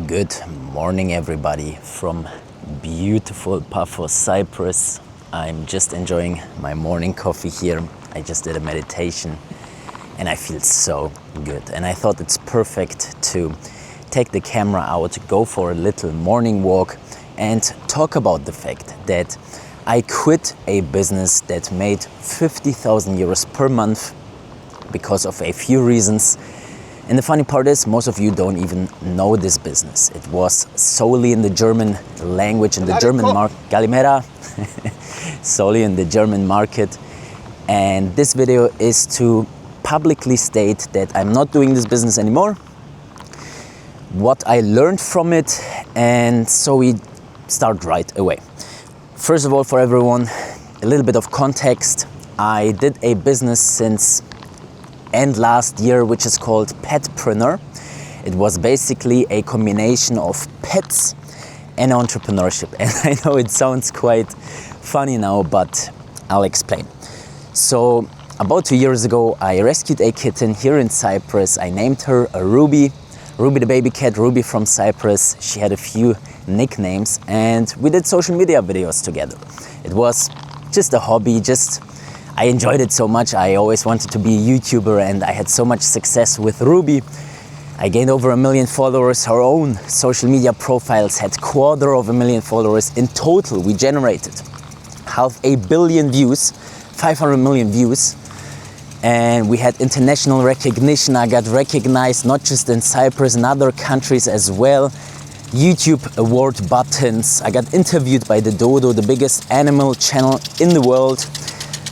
Good morning, everybody, from beautiful Paphos, Cyprus. I'm just enjoying my morning coffee here. I just did a meditation and I feel so good. And I thought it's perfect to take the camera out, go for a little morning walk and talk about the fact that I quit a business that made 50,000 euros per month because of a few reasons. And the funny part is, most of you don't even know this business. It was solely in the German language, in the German market. Galimera, solely in the German market. And this video is to publicly state that I'm not doing this business anymore, what I learned from it, and so we start right away. First of all, for everyone, a little bit of context. I did a business since end last year, which is called Petpreneur. It was basically a combination of pets and entrepreneurship. And I know it sounds quite funny now, but I'll explain. So about 2 years ago, I rescued a kitten here in Cyprus. I named her Ruby. Ruby the baby cat, Ruby from Cyprus. She had a few nicknames and we did social media videos together. It was just a hobby, I enjoyed it so much. I always wanted to be a YouTuber and I had so much success with Ruby. I gained over 1 million followers. Her own social media profiles had 250,000 followers. In total, we generated 500 million views, 500 million views. And we had international recognition. I got recognized not just in Cyprus, in other countries as well. YouTube award buttons. I got interviewed by the Dodo, the biggest animal channel in the world.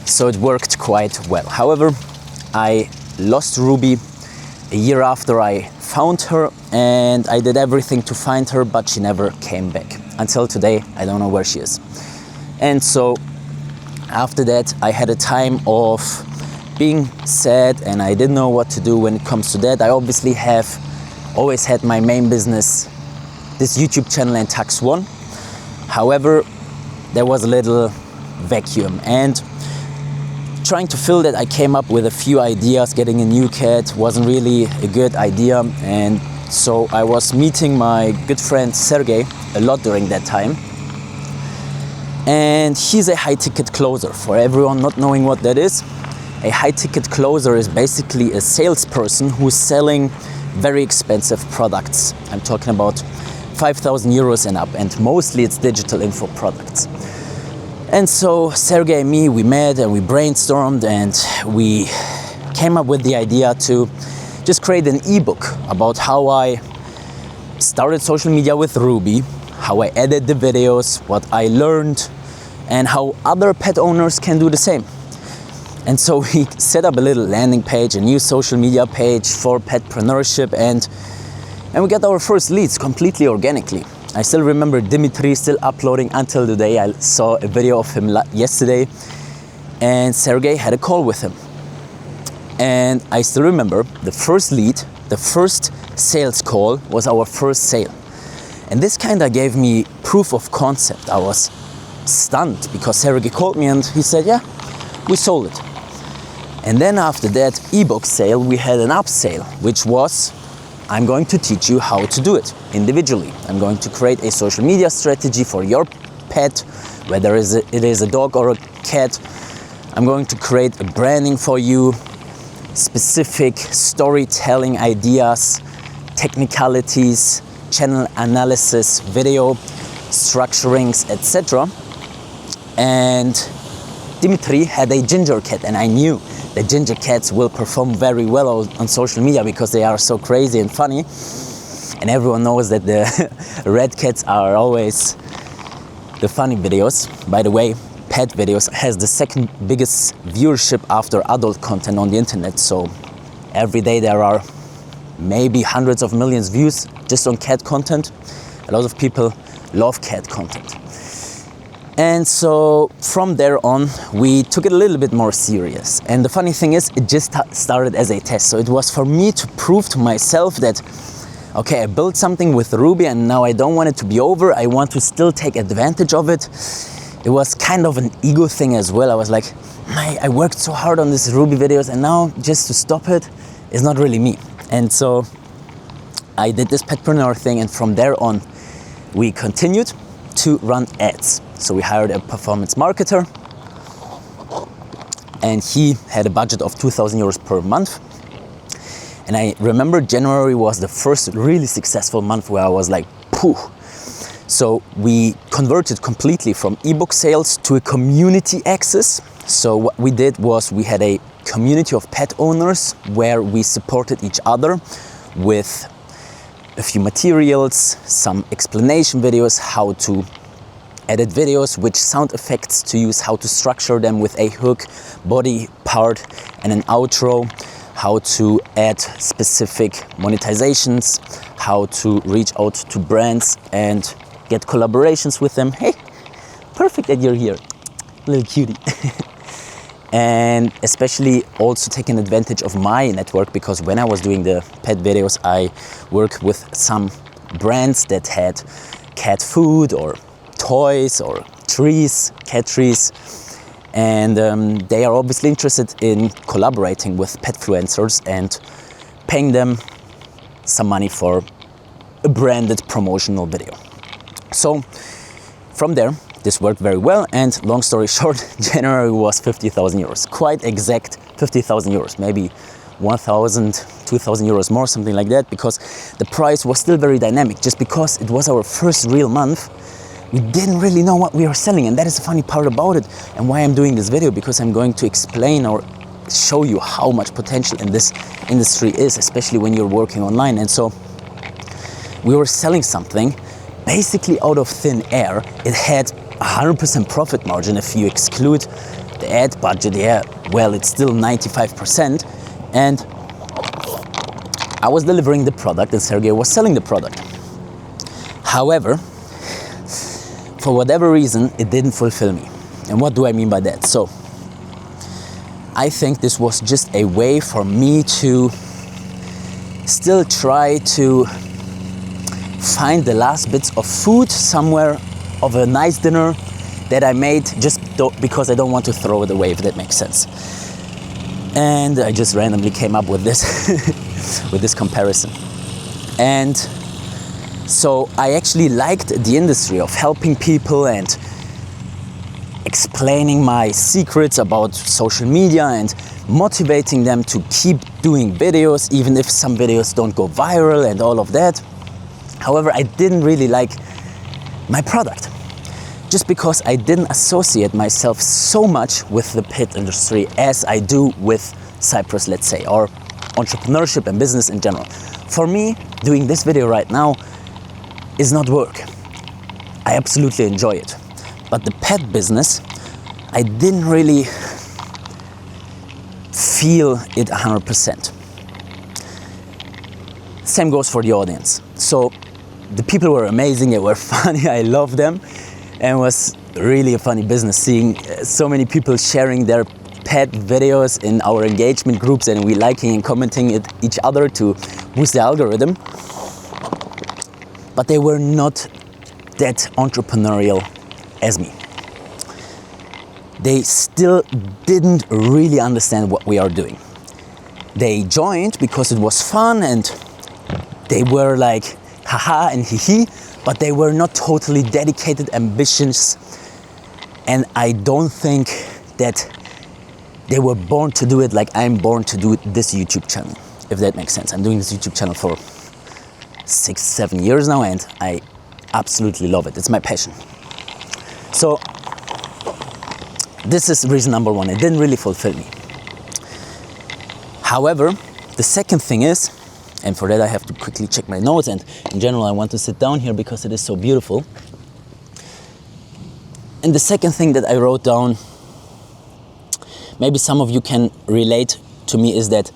So it worked quite well. However, I lost Ruby a year after I found her and I did everything to find her, but she never came back. Until today, I don't know where she is. And so after that, I had a time of being sad and I didn't know what to do when it comes to that. I obviously have always had my main business, this YouTube channel and Tax One. However, there was a little vacuum and trying to fill that, I came up with a few ideas. Getting a new cat wasn't really a good idea, and so I was meeting my good friend Sergey a lot during that time. And he's a high-ticket closer. For everyone not knowing what that is, a high-ticket closer is basically a salesperson who's selling very expensive products. I'm talking about 5,000 euros and up, and mostly it's digital info products. And so Sergey and me, we met and we brainstormed and we came up with the idea to just create an ebook about how I started social media with Ruby, how I edited the videos, what I learned, and how other pet owners can do the same. And so we set up a little landing page, a new social media page for petpreneurship, and we got our first leads completely organically. I still remember Dimitri still uploading until the day I saw a video of him yesterday, and Sergey had a call with him. And I still remember the first lead, the first sales call was our first sale. And this kind of gave me proof of concept. I was stunned because Sergey called me and he said, yeah, we sold it. And then after that ebook sale, we had an upsale, which was, I'm going to teach you how to do it individually. I'm going to create a social media strategy for your pet, whether it is a dog or a cat. I'm going to create a branding for you, specific storytelling ideas, technicalities, channel analysis, video structurings, etc. And Dimitri had a ginger cat, and I knew the ginger cats will perform very well on social media because they are so crazy and funny. And everyone knows that the red cats are always the funny videos. By the way, pet videos has the second biggest viewership after adult content on the internet. So every day there are maybe hundreds of millions views just on cat content. A lot of people love cat content. And so from there on, we took it a little bit more serious. And the funny thing is, it just started as a test. So it was for me to prove to myself that, okay, I built something with Ruby and now I don't want it to be over. I want to still take advantage of it. It was kind of an ego thing as well. I was like, I worked so hard on these Ruby videos and now just to stop it is not really me. And so I did this Petpreneur thing, and from there on, we continued to run ads. So we hired a performance marketer, and he had a budget of 2,000 euros per month. And I remember January was the first really successful month where I was like, pooh. So we converted completely from ebook sales to a community access. So what we did was we had a community of pet owners where we supported each other with a few materials, some explanation videos, how to edit videos, which sound effects to use, how to structure them with a hook, body part and an outro, how to add specific monetizations, how to reach out to brands and get collaborations with them. Hey, perfect that you're here, little cutie. And especially also taking advantage of my network, because when I was doing the pet videos, I worked with some brands that had cat food or toys or trees, cat trees. And they are obviously interested in collaborating with petfluencers and paying them some money for a branded promotional video. So from there, this worked very well, and long story short, January was 50,000 euros. Quite exact 50,000 euros, maybe 1,000, 2,000 euros more, something like that, because the price was still very dynamic. Just because it was our first real month, we didn't really know what we were selling, and that is the funny part about it, and why I'm doing this video, because I'm going to explain or show you how much potential in this industry is, especially when you're working online. And so we were selling something basically out of thin air. It had 100% profit margin if you exclude the ad budget. Yeah, well, it's still 95%. And I was delivering the product and Sergey was selling the product. However, for whatever reason, it didn't fulfill me. And what do I mean by that? So I think this was just a way for me to still try to find the last bits of food somewhere of a nice dinner that I made, just because I don't want to throw it away, if that makes sense. And I just randomly came up with this with this comparison. And so I actually liked the industry of helping people and explaining my secrets about social media and motivating them to keep doing videos, even if some videos don't go viral and all of that. However, I didn't really like my product, just because I didn't associate myself so much with the pet industry as I do with Cyprus, let's say, or entrepreneurship and business in general. For me, doing this video right now is not work. I absolutely enjoy it. But the pet business, I didn't really feel it 100%. Same goes for the audience. So the people were amazing, they were funny, I loved them. And it was really a funny business seeing so many people sharing their pet videos in our engagement groups, and we liking and commenting it each other to boost the algorithm. But they were not that entrepreneurial as me. They still didn't really understand what we are doing. They joined because it was fun and they were like haha and hee, but they were not totally dedicated, ambitious, and I don't think that they were born to do it like I'm born to do this YouTube channel, if that makes sense. I'm doing this YouTube channel for 6-7 years now, and I absolutely love it. It's my passion. So this is reason number one. It didn't really fulfill me. However, the second thing is, and for that I have to quickly check my notes, and in general I want to sit down here because it is so beautiful. And the second thing that I wrote down, maybe some of you can relate to me, is that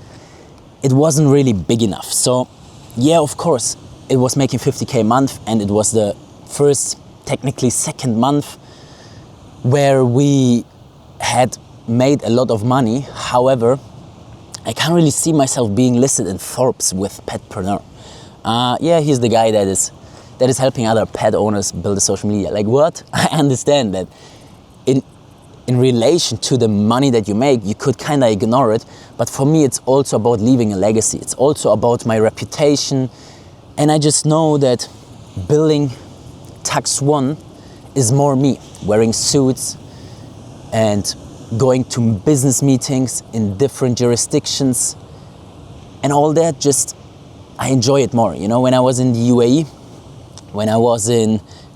it wasn't really big enough. So yeah, of course, it was making 50K a month, and it was the first, technically second month where we had made a lot of money. However, I can't really see myself being listed in Forbes with Petpreneur. Yeah, he's the guy that is helping other pet owners build a social media. Like what? I understand that in relation to the money that you make, you could kind of ignore it. But for me, it's also about leaving a legacy. It's also about my reputation And I just know that building Tax One is more me, wearing suits and going to business meetings in different jurisdictions and all that. Just, I enjoy it more. You know, when I was in the UAE,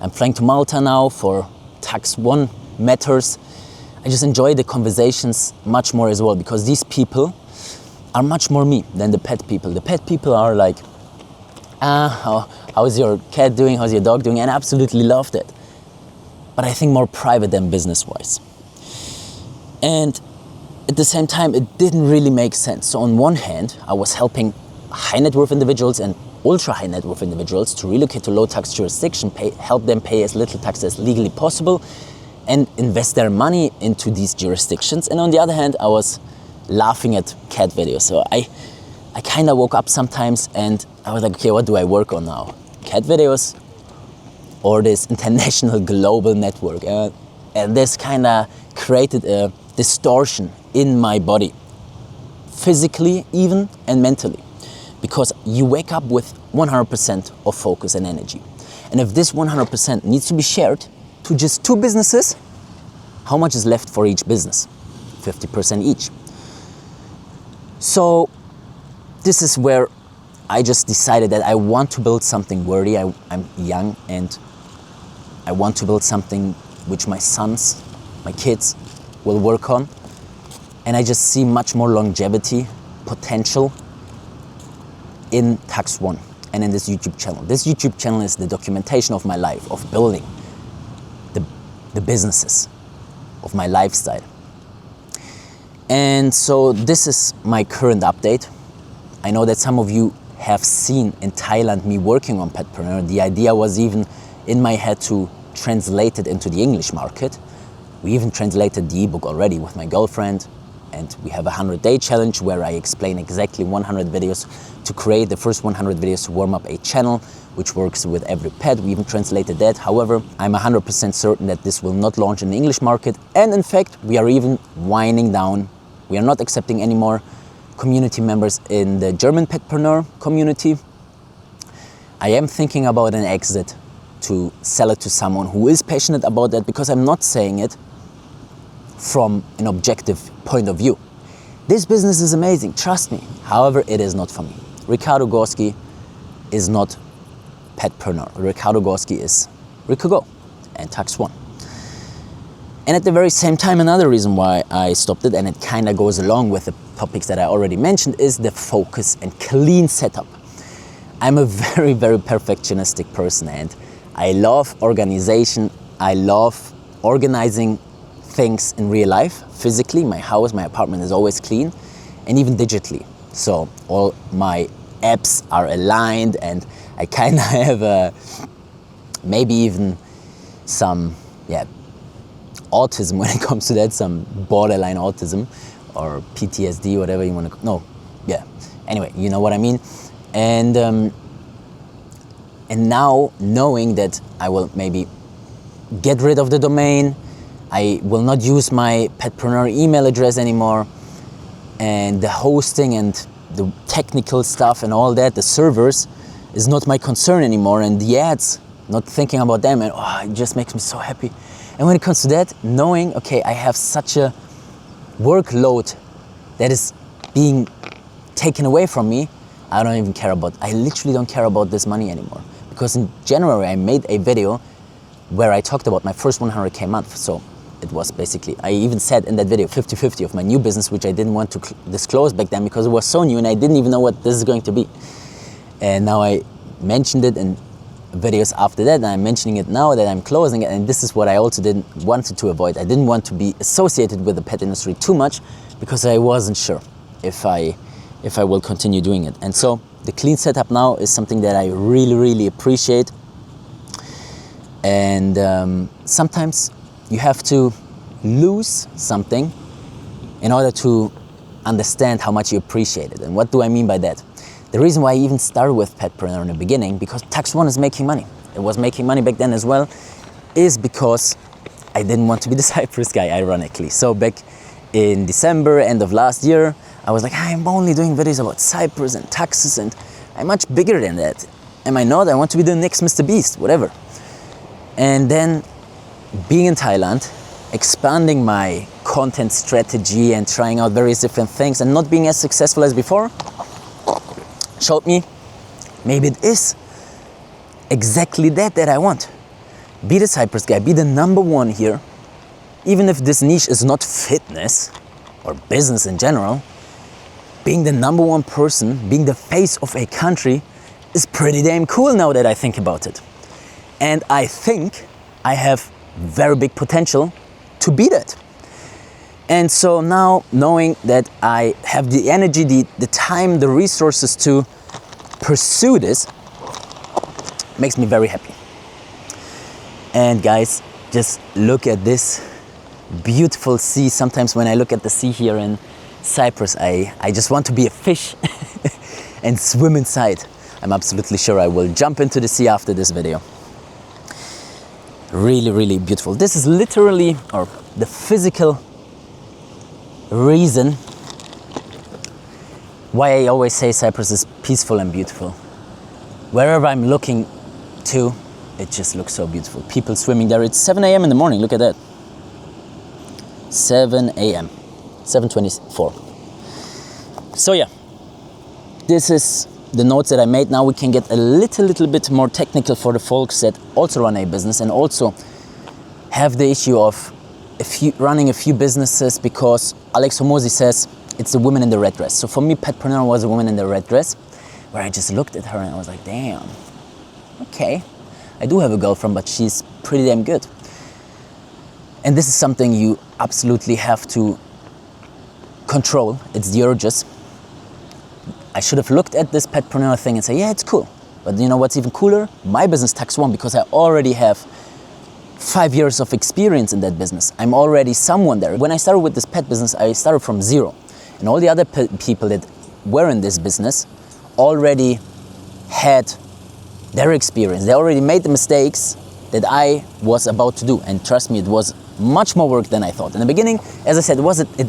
I'm flying to Malta now for Tax One matters. I just enjoy the conversations much more as well, because these people are much more me than the pet people. The pet people are like, how's your cat doing? How's your dog doing? And I absolutely love that. But I think more private than business-wise. And at the same time, it didn't really make sense. So on one hand, I was helping high net worth individuals and ultra high net worth individuals to relocate to low tax jurisdiction, help them pay as little tax as legally possible, and invest their money into these jurisdictions. And on the other hand, I was laughing at cat videos. So I kind of woke up sometimes and I was like, okay, what do I work on now? Cat videos or this international global network? And this kind of created a distortion in my body, physically even and mentally, because you wake up with 100% of focus and energy. And if this 100% needs to be shared to just 2 businesses, how much is left for each business? 50% each. So this is where I just decided that I want to build something worthy. I'm young and I want to build something which my sons, my kids will work on. And I just see much more longevity, potential in Tax One and in this YouTube channel. This YouTube channel is the documentation of my life, of building the businesses, of my lifestyle. And so this is my current update. I know that some of you have seen in Thailand me working on Petpreneur. The idea was even in my head to translate it into the English market. We even translated the ebook already with my girlfriend, and we have a 100-day challenge where I explain exactly 100 videos to create the first 100 videos to warm up a channel, which works with every pet. We even translated that. However, I'm 100% certain that this will not launch in the English market. And in fact, we are even winding down. We are not accepting any more community members in the German Petpreneur community. I am thinking about an exit to sell it to someone who is passionate about that, because I'm not saying it from an objective point of view. This business is amazing, trust me. However, it is not for me. Ricardo Gorski is not Petpreneur. Ricardo Gorski is Rico Go and Tax One. And at the very same time, another reason why I stopped it, and it kind of goes along with the topics that I already mentioned, is the focus and clean setup. I'm a very, very perfectionistic person, and I love organization. I love organizing things in real life, physically. My house, my apartment is always clean, and even digitally. So all my apps are aligned, and I kind of have maybe even some autism when it comes to that, some borderline autism or PTSD, whatever you want to. Anyway, you know what I mean. And now knowing that I will maybe get rid of the domain, I will not use my Petpreneur email address anymore, and the hosting and the technical stuff and all that, the servers, is not my concern anymore, and the ads, not thinking about them, and it just makes me so happy. And when it comes to that, knowing, okay, I have such a workload that is being taken away from me, I literally don't care about this money anymore. Because in January, I made a video where I talked about my first 100K month. So it was basically, I even said in that video, 50-50 of my new business, which I didn't want to disclose back then because it was so new and I didn't even know what this is going to be. And now I mentioned it in videos after that, and I'm mentioning it now that I'm closing it, and this is what I also wanted to avoid. I didn't want to be associated with the pet industry too much because I wasn't sure if I will continue doing it. And so the clean setup now is something that I really, really appreciate. And sometimes you have to lose something in order to understand how much you appreciate it. And what do I mean by that? The reason why I even started with Petpreneur in the beginning, because Tax One is making money. It was making money back then as well, is because I didn't want to be the Cyprus guy, ironically. So back in December, end of last year, I was like, I'm only doing videos about Cyprus and taxes, and I'm much bigger than that. am I not? I want to be the next Mr. Beast, whatever. And then being in Thailand, expanding my content strategy and trying out various different things and not being as successful as before showed me maybe it is exactly that I want. Be the Cyprus guy, be the number one here. Even if this niche is not fitness or business in general, being the number one person, being the face of a country is pretty damn cool now that I think about it. And I think I have very big potential to be that. And so now knowing that I have the energy, the time, the resources to pursue this makes me very happy. And guys, just look at this beautiful sea. Sometimes when I look at the sea here in Cyprus, I just want to be a fish and swim inside. I'm absolutely sure I will jump into the sea after this video. Really, really beautiful. This is literally, or the physical reason why I always say Cyprus is peaceful and beautiful. Wherever I'm looking to, it just looks so beautiful. People swimming there. It's 7 a.m. in the morning. Look at that. 7 a.m. 7:24. So yeah, this is the notes that I made. Now we can get a little bit more technical for the folks that also run a business and also have the issue of running a few businesses, because Alex Hormozi says it's the woman in the red dress. So for me, Petpreneur was a woman in the red dress, where I just looked at her and I was like, damn, okay, I do have a girlfriend, but she's pretty damn good. And this is something you absolutely have to control. It's the urges. I should have looked at this Petpreneur thing and say, yeah, it's cool. But you know what's even cooler? My business, Tax One, because I already have 5 years of experience in that business. I'm already someone there. When I started with this pet business, I started from zero. And all the other people that were in this business already had their experience. They already made the mistakes that I was about to do. And trust me, it was much more work than I thought. In the beginning, as I said, it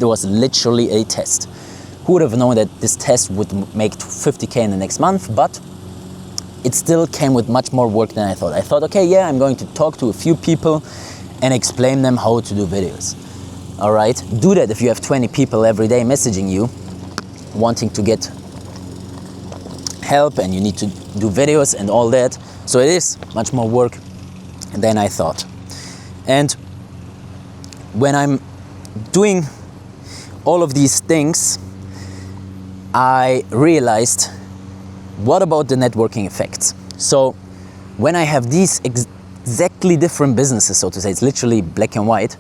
was literally a test. Who would have known that this test would make 50K in the next month? But it still came with much more work than I thought. I thought, okay, yeah, I'm going to talk to a few people and explain them how to do videos. All right, do that if you have 20 people every day messaging you, wanting to get help, and you need to do videos and all that. So it is much more work than I thought. And when I'm doing all of these things, I realized, what about the networking effects? So when I have these exactly different businesses, so to say, it's literally black and white,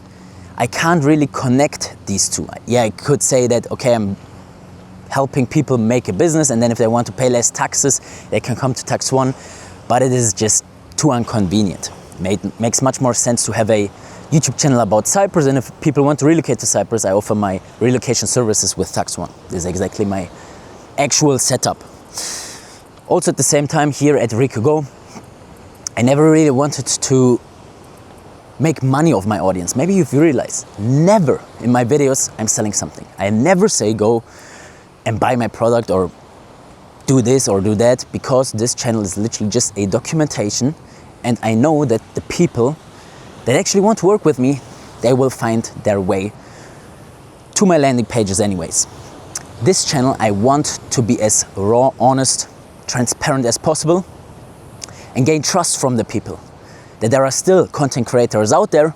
I can't really connect these two. Yeah, I could say that, okay, I'm helping people make a business, and then if they want to pay less taxes, they can come to Tax One, but it is just too inconvenient. Makes much more sense to have a YouTube channel about Cyprus, and if people want to relocate to Cyprus, I offer my relocation services with Tax One. This is exactly my actual setup. Also at the same time here at Rico Go, I never really wanted to make money off my audience. Maybe you've realized, never in my videos I'm selling something. I never say go and buy my product or do this or do that, because this channel is literally just a documentation, and I know that the people that actually want to work with me, they will find their way to my landing pages anyways. This channel, I want to be as raw, honest, transparent as possible and gain trust from the people, that there are still content creators out there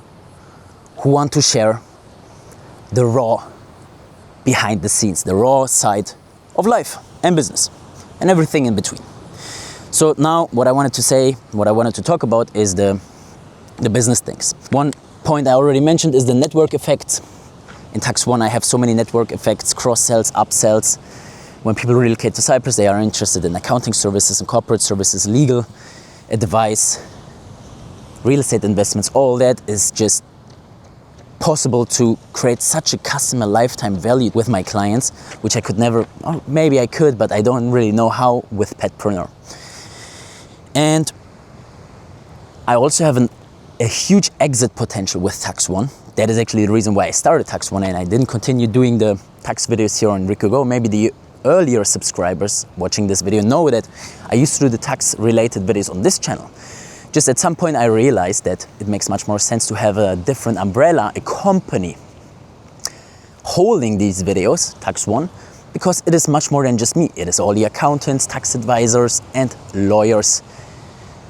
who want to share the raw behind the scenes, the raw side of life and business and everything in between. So now what I wanted to say, what I wanted to talk about is the business things. One point I already mentioned is the network effects. In Tax One, I have so many network effects, cross-sells, upsells. When people relocate to Cyprus, they are interested in accounting services and corporate services, legal advice, real estate investments. All that is just possible to create such a customer lifetime value with my clients, which I could never, or maybe I could, but I don't really know how with Petpreneur. And I also have a huge exit potential with Tax One. That is actually the reason why I started Tax One, and I didn't continue doing the tax videos here on Rico Go. Maybe the earlier subscribers watching this video know that I used to do the tax related videos on this channel. Just at some point I realized that it makes much more sense to have a different umbrella, a company holding these videos, Tax One, because it is much more than just me. It is all the accountants, tax advisors and lawyers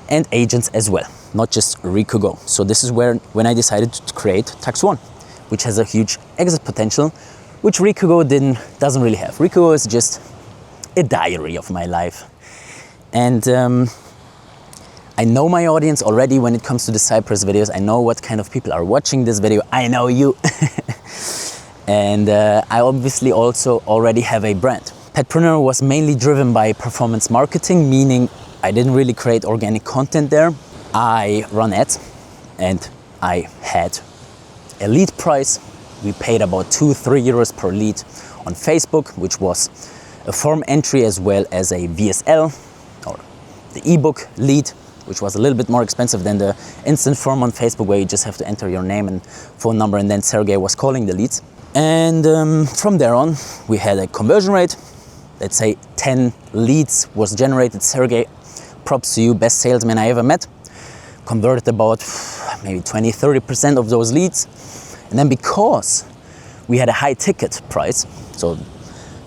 and agents as well, not just Rico Go. So this is when I decided to create Tax One, which has a huge exit potential, which Rico Go doesn't really have. Rico Go is just a diary of my life. And I know my audience already when it comes to the Cyprus videos. I know what kind of people are watching this video. I know you. And I obviously also already have a brand. Petpreneur was mainly driven by performance marketing, meaning I didn't really create organic content there. I run ads and I had a lead price. We paid about 2-3 euros per lead on Facebook, which was a form entry as well as a VSL or the ebook lead, which was a little bit more expensive than the instant form on Facebook where you just have to enter your name and phone number and then Sergey was calling the leads. And from there on, we had a conversion rate. Let's say 10 leads was generated. Sergey, props to you, best salesman I ever met. Converted about maybe 20-30% of those leads. And then because we had a high ticket price, so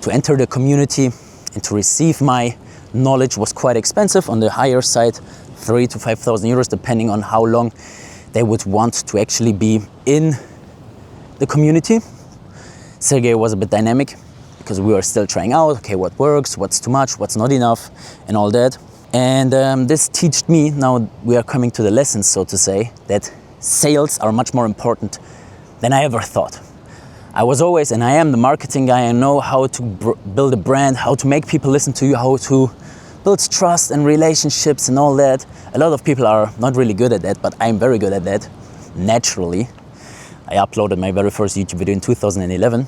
to enter the community and to receive my knowledge was quite expensive, on the higher side, 3,000 to 5,000 euros, depending on how long they would want to actually be in the community. Sergey was a bit dynamic because we were still trying out, okay, what works, what's too much, what's not enough, and all that. And this taught me, now we are coming to the lessons, so to say, that sales are much more important than I ever thought. I was always, and I am the marketing guy, I know how to build a brand, how to make people listen to you, how to build trust and relationships and all that. A lot of people are not really good at that, but I'm very good at that, naturally. I uploaded my very first YouTube video in 2011.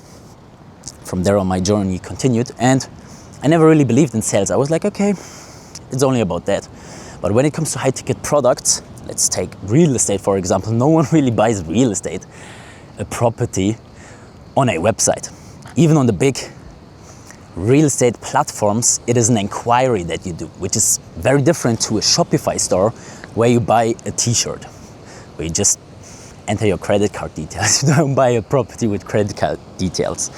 From there on, my journey continued, and I never really believed in sales. I was like, okay, it's only about that. But when it comes to high-ticket products, let's take real estate, for example. No one really buys real estate, a property, on a website. Even on the big real estate platforms, it is an inquiry that you do, which is very different to a Shopify store where you buy a t-shirt, where you just enter your credit card details. You don't buy a property with credit card details.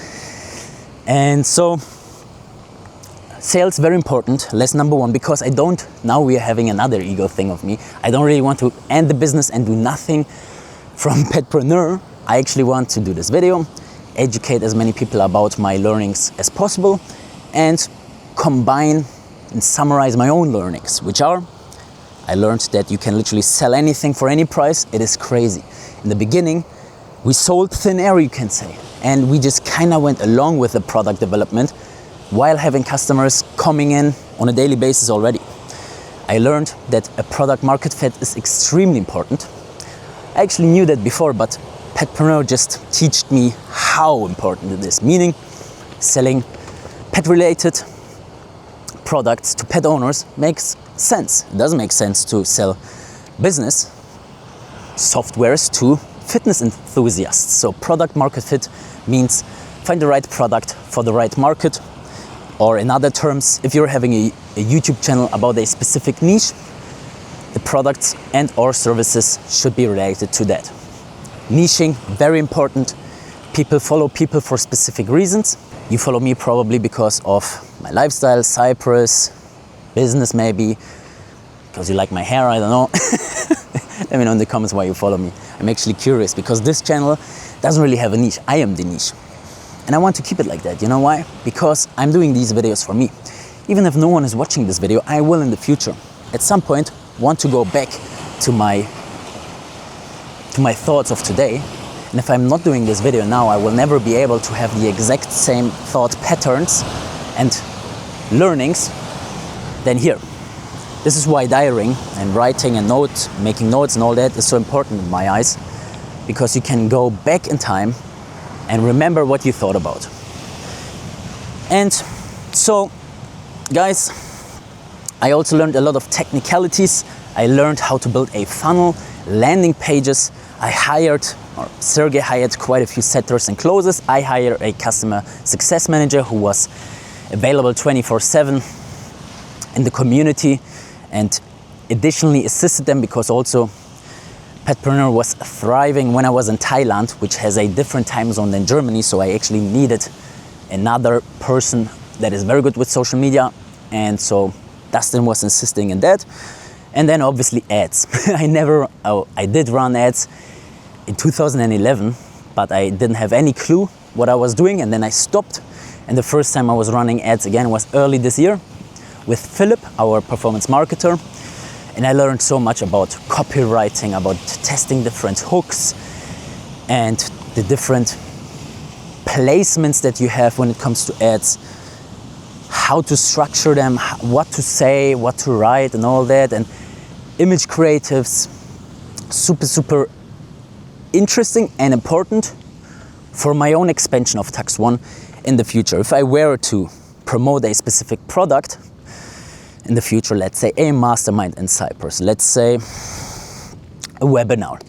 And so sales, very important. Lesson number one, because now we are having another ego thing of me. I don't really want to end the business and do nothing from Petpreneur. I actually want to do this video, educate as many people about my learnings as possible, and combine and summarize my own learnings, which are, I learned that you can literally sell anything for any price. It is crazy. In the beginning, we sold thin air, you can say, and we just kind of went along with the product development while having customers coming in on a daily basis already. I learned that a product market fit is extremely important. I actually knew that before, but Petpreneur just taught me how important it is, meaning selling pet-related products to pet owners makes sense. It doesn't make sense to sell business softwares to fitness enthusiasts. So product market fit means find the right product for the right market, or in other terms, if you're having a YouTube channel about a specific niche, the products and or services should be related to that. Niching, very important. People follow people for specific reasons. You follow me probably because of my lifestyle, Cyprus, business maybe, because you like my hair, I don't know. Let me know in the comments why you follow me. I'm actually curious because this channel doesn't really have a niche. I am the niche. And I want to keep it like that. You know why? Because I'm doing these videos for me. Even if no one is watching this video, I will in the future, at some point, want to go back to my thoughts of today. And if I'm not doing this video now, I will never be able to have the exact same thought patterns and learnings than here. This is why diarying and writing and making notes and all that is so important in my eyes, because you can go back in time and remember what you thought about. And so, guys, I also learned a lot of technicalities. I learned how to build a funnel, landing pages. Sergey hired quite a few setters and closers. I hired a customer success manager who was available 24/7 in the community, and additionally assisted them because also Petpreneur was thriving when I was in Thailand, which has a different time zone than Germany, so I actually needed another person that is very good with social media, and so Dustin was insisting in that. And then obviously ads. I did run ads in 2011, but I didn't have any clue what I was doing, and then I stopped. And the first time I was running ads again was early this year with Philip, our performance marketer. And I learned so much about copywriting, about testing different hooks and the different placements that you have when it comes to ads, how to structure them, what to say, what to write and all that, and image creatives. Super interesting and important for my own expansion of Tax One in the future. If I were to promote a specific product in the future, let's say a mastermind in Cyprus, let's say a webinar,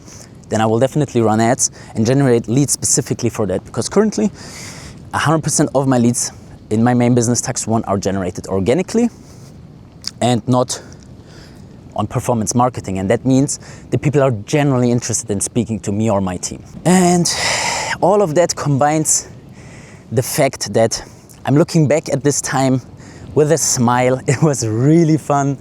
then I will definitely run ads and generate leads specifically for that, because currently 100% of my leads in my main business Tax One are generated organically and not on performance marketing, and that means the people are generally interested in speaking to me or my team. And all of that combines the fact that I'm looking back at this time with a smile. It was really fun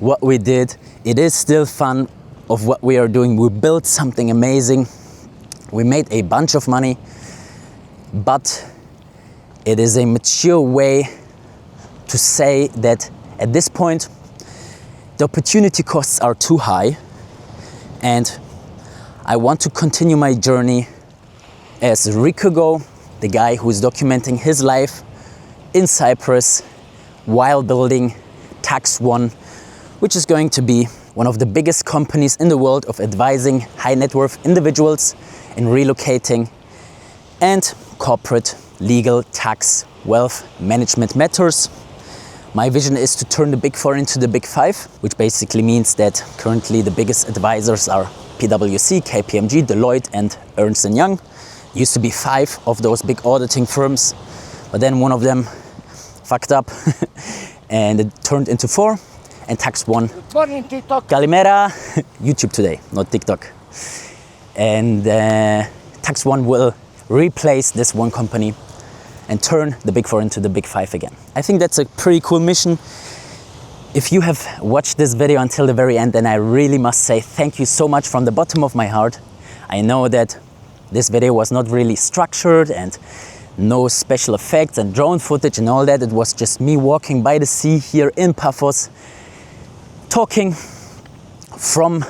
what we did. It is still fun of what we are doing. We built something amazing. We made a bunch of money, but it is a mature way to say that at this point the opportunity costs are too high, and I want to continue my journey as Rico, the guy who is documenting his life in Cyprus while building Tax One, which is going to be one of the biggest companies in the world of advising high net worth individuals in relocating and corporate, legal, tax, wealth management matters. My vision is to turn the Big Four into the Big Five, which basically means that currently the biggest advisors are PwC, KPMG, Deloitte, and Ernst & Young. Used to be 5 of those big auditing firms, but then one of them fucked up and it turned into 4, and Tax One. Good morning, TikTok. Kalimera, YouTube today, not TikTok. And Tax One will replace this one company and turn the Big Four into the Big Five again. I think that's a pretty cool mission. If you have watched this video until the very end, then I really must say thank you so much from the bottom of my heart. I know that this video was not really structured and no special effects and drone footage and all that. It was just me walking by the sea here in Paphos, talking from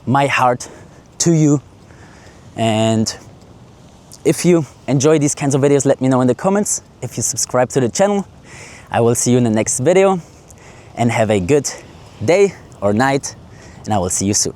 my heart to you. And if you enjoy these kinds of videos, let me know in the comments. If you subscribe to the channel, I will see you in the next video, and have a good day or night, and I will see you soon.